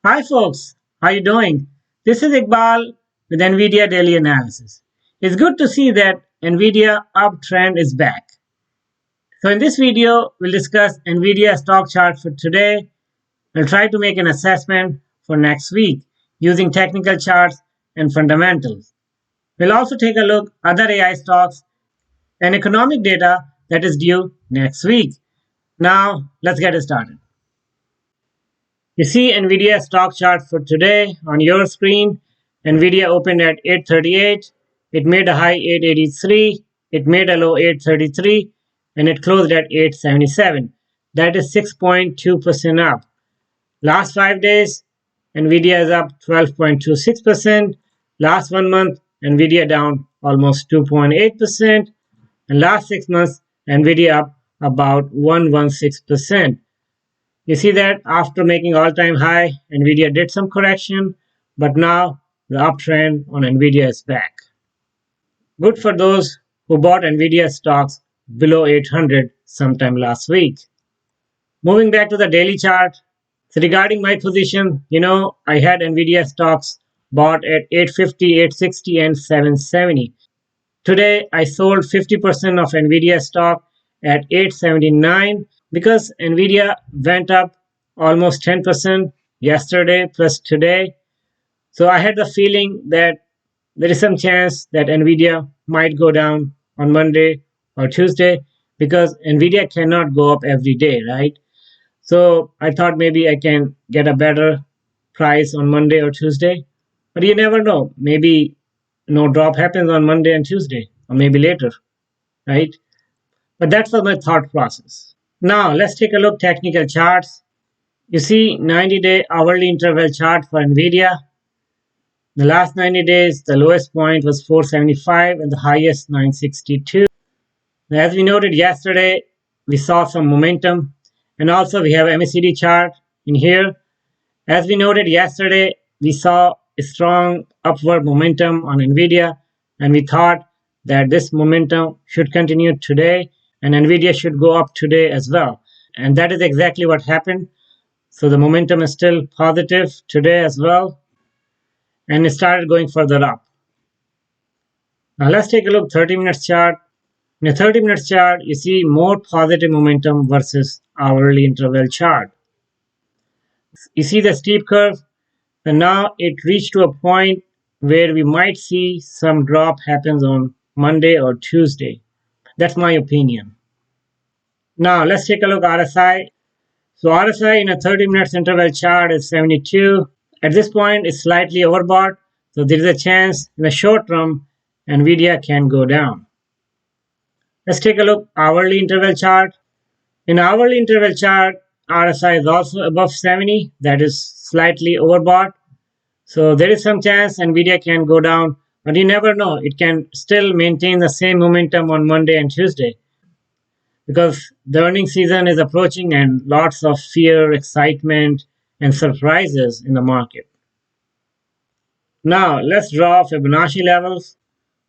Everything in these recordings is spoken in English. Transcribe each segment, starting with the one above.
Hi folks, how you doing? This is Iqbal with NVIDIA Daily Analysis. It's good to see that NVIDIA uptrend is back. So in this video, we'll discuss NVIDIA stock chart for today. We'll try to make an assessment for next week using technical charts and fundamentals. We'll also take a look at other AI stocks and economic data that is due next week. Now, let's get started. You see NVIDIA stock chart for today on your screen. NVIDIA opened at 838. It made a high 883. It made a low 833 and it closed at 877. That is 6.2% up. Last 5 days, NVIDIA is up 12.26%. Last 1 month, NVIDIA down almost 2.8%. And last 6 months, NVIDIA up about 116%. You see that after making all-time high, NVIDIA did some correction, but now the uptrend on NVIDIA is back. Good for those who bought NVIDIA stocks below 800 sometime last week. Moving back to the daily chart, so regarding my position, I had NVIDIA stocks bought at 850, 860, and 770. Today, I sold 50% of NVIDIA stock at 879 because NVIDIA went up almost 10% yesterday plus today. So I had the feeling that there is some chance that NVIDIA might go down on Monday or Tuesday because NVIDIA cannot go up every day, right? So I thought maybe I can get a better price on Monday or Tuesday. But you never know. Maybe no drop happens on Monday and Tuesday, or maybe later, right? But that was my thought process. Now let's take a look technical charts. You see 90-day hourly interval chart for NVIDIA. The last 90 days, the lowest point was 475 and the highest 962. As we noted yesterday, we saw some momentum, and also we have MACD chart in here. As we noted yesterday, we saw a strong upward momentum on NVIDIA, and we thought that this momentum should continue today, and NVIDIA should go up today as well. And that is exactly what happened. So the momentum is still positive today as well, and it started going further up. Now let's take a look 30 minutes chart. In a 30 minutes chart, you see more positive momentum versus hourly interval chart. You see the steep curve, and now it reached to a point where we might see some drop happens on Monday or Tuesday. That's my opinion. Now let's take a look at RSI. So RSI in a 30 minutes interval chart is 72. At this point, it's slightly overbought, so there is a chance in the short term NVIDIA can go down. Let's take a look hourly interval chart. In hourly interval chart, RSI is also above 70. That is slightly overbought. So there is some chance NVIDIA can go down, but you never know. It can still maintain the same momentum on Monday and Tuesday because the earnings season is approaching and lots of fear, excitement, and surprises in the market. Now let's draw Fibonacci levels.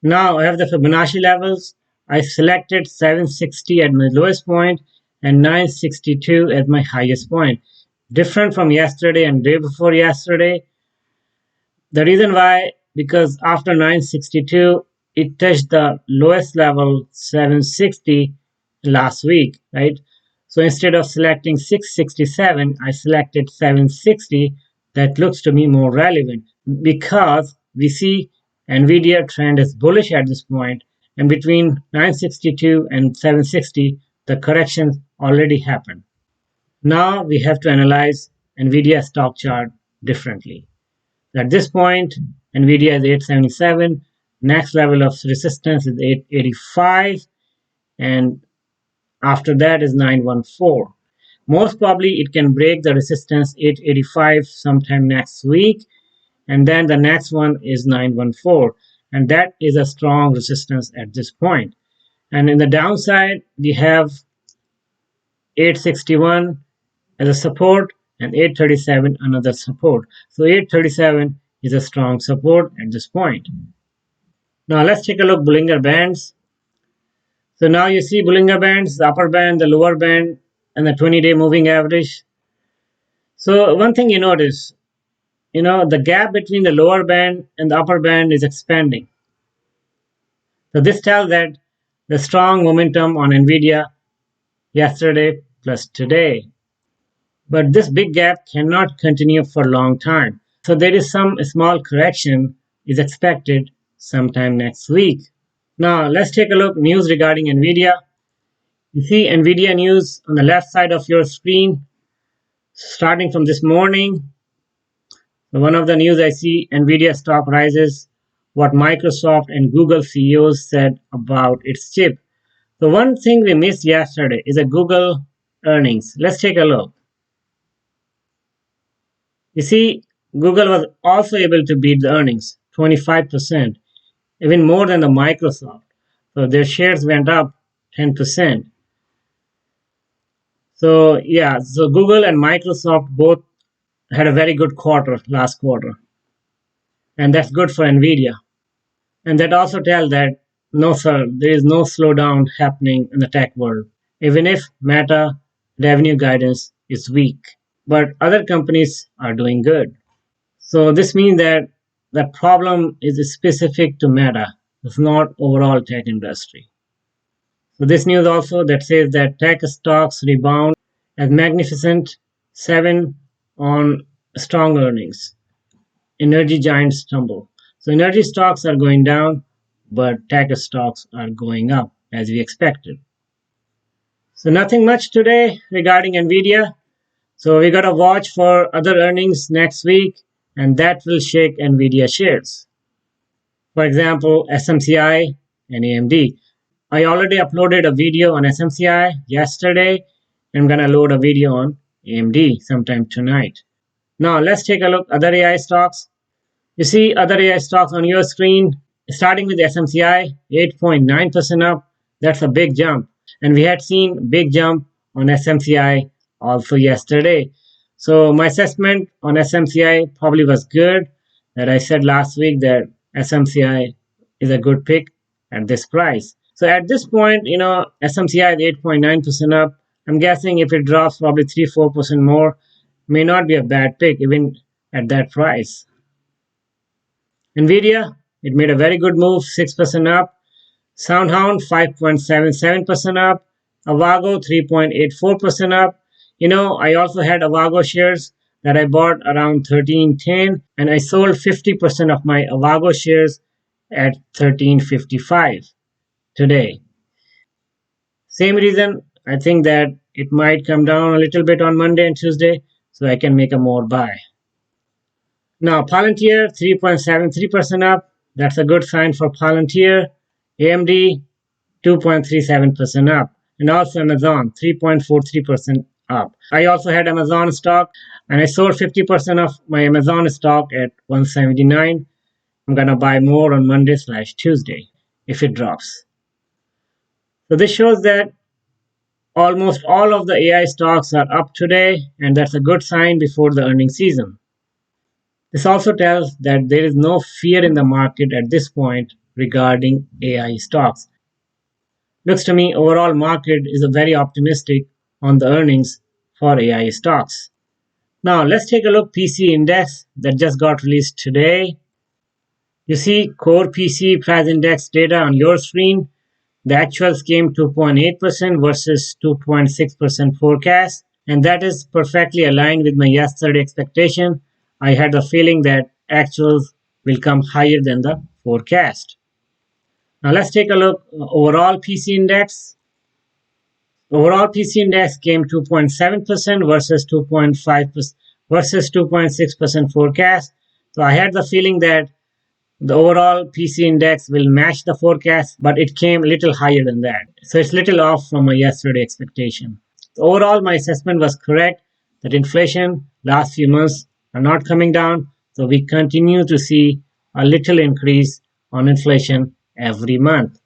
Now I have the Fibonacci levels. I selected 760 at my lowest point and 962 at my highest point. Different from yesterday and day before yesterday. The reason why, because after 962, it touched the lowest level 760 last week, right? So instead of selecting 667, I selected 760. That looks to me more relevant because we see NVIDIA trend is bullish at this point, and between 962 and 760, the correction already happened. Now we have to analyze NVIDIA stock chart differently. At this point, NVIDIA is 877. Next level of resistance is 885. And after that is 914. Most probably it can break the resistance 885 sometime next week. And then the next one is 914. And that is a strong resistance at this point. And in the downside, we have 861 as a support and 837 another support. So 837 is a strong support at this point. Now let's take a look Bollinger Bands. So now you see Bollinger Bands, the upper band, the lower band, and the 20-day moving average. So one thing you notice, the gap between the lower band and the upper band is expanding. So this tells that the strong momentum on Nvidia yesterday plus today. But this big gap cannot continue for a long time. So there is some small correction is expected sometime next week. Now let's take a look news regarding Nvidia. You see Nvidia news on the left side of your screen starting from this morning. One of the news I see, Nvidia stock rises, what Microsoft and Google CEOs said about its chip. The one thing we missed yesterday is a Google earnings. Let's take a look. You see, Google was also able to beat the earnings, 25%, even more than the Microsoft. So their shares went up 10%. So yeah, so Google and Microsoft both had a very good quarter last quarter. And that's good for Nvidia. And that also tells that no, sir, there is no slowdown happening in the tech world, even if Meta revenue guidance is weak. But other companies are doing good. So this means that the problem is specific to Meta. It's not overall tech industry. So this news also that says that tech stocks rebound as Magnificent 7 on strong earnings. Energy giants stumble. So energy stocks are going down, but tech stocks are going up as we expected. So nothing much today regarding Nvidia. So we got to watch for other earnings next week, and that will shake Nvidia shares. For example, SMCI and AMD. I already uploaded a video on SMCI yesterday. I'm gonna load a video on AMD sometime tonight. Now let's take a look at other AI stocks. You see other AI stocks on your screen, starting with SMCI, 8.9% up. That's a big jump. And we had seen big jump on SMCI also yesterday. So my assessment on SMCI probably was good. That I said last week that SMCI is a good pick at this price. So at this point, SMCI is 8.9% up. I'm guessing if it drops probably 3-4% more, may not be a bad pick even at that price. Nvidia, it made a very good move, 6% up. SoundHound, 5.77% up. Avago, 3.84% up. I also had Avago shares that I bought around 13.10, and I sold 50% of my Avago shares at 13.55 today. Same reason, I think that it might come down a little bit on Monday and Tuesday, so I can make a more buy. Now, Palantir, 3.73% up. That's a good sign for Palantir. AMD, 2.37% up. And also Amazon, 3.43% up. I also had Amazon stock, and I sold 50% of my Amazon stock at 179. I'm going to buy more on Monday/Tuesday if it drops. So this shows that almost all of the AI stocks are up today, and that's a good sign before the earnings season. This also tells that there is no fear in the market at this point regarding AI stocks. Looks to me overall market is very optimistic on the earnings for AI stocks. Now let's take a look PC index that just got released today. You see core PC price index data on your screen. The actuals came 2.8% versus 2.6% forecast, and that is perfectly aligned with my yesterday expectation. I had the feeling that actuals will come higher than the forecast. Now let's take a look overall PC index. Overall PC index came 2.7% versus 2.5% versus 2.6% forecast. So I had the feeling that the overall PC index will match the forecast, but it came a little higher than that. So it's a little off from my yesterday expectation. So overall, my assessment was correct that inflation last few months are not coming down. So we continue to see a little increase on inflation every month,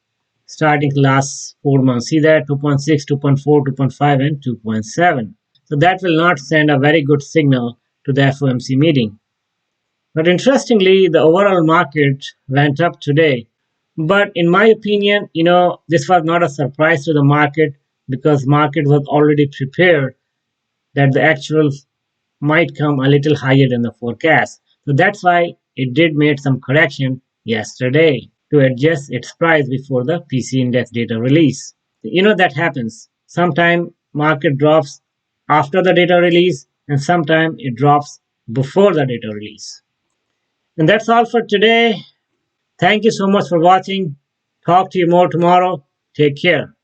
starting last 4 months. See that 2.6, 2.4, 2.5, and 2.7. So that will not send a very good signal to the FOMC meeting. But interestingly, the overall market went up today. But in my opinion, this was not a surprise to the market because market was already prepared that the actuals might come a little higher than the forecast. So that's why it did make some correction yesterday to adjust its price before the PC index data release. That happens. Sometimes market drops after the data release and sometimes it drops before the data release. And that's all for today. Thank you so much for watching. Talk to you more tomorrow. Take care.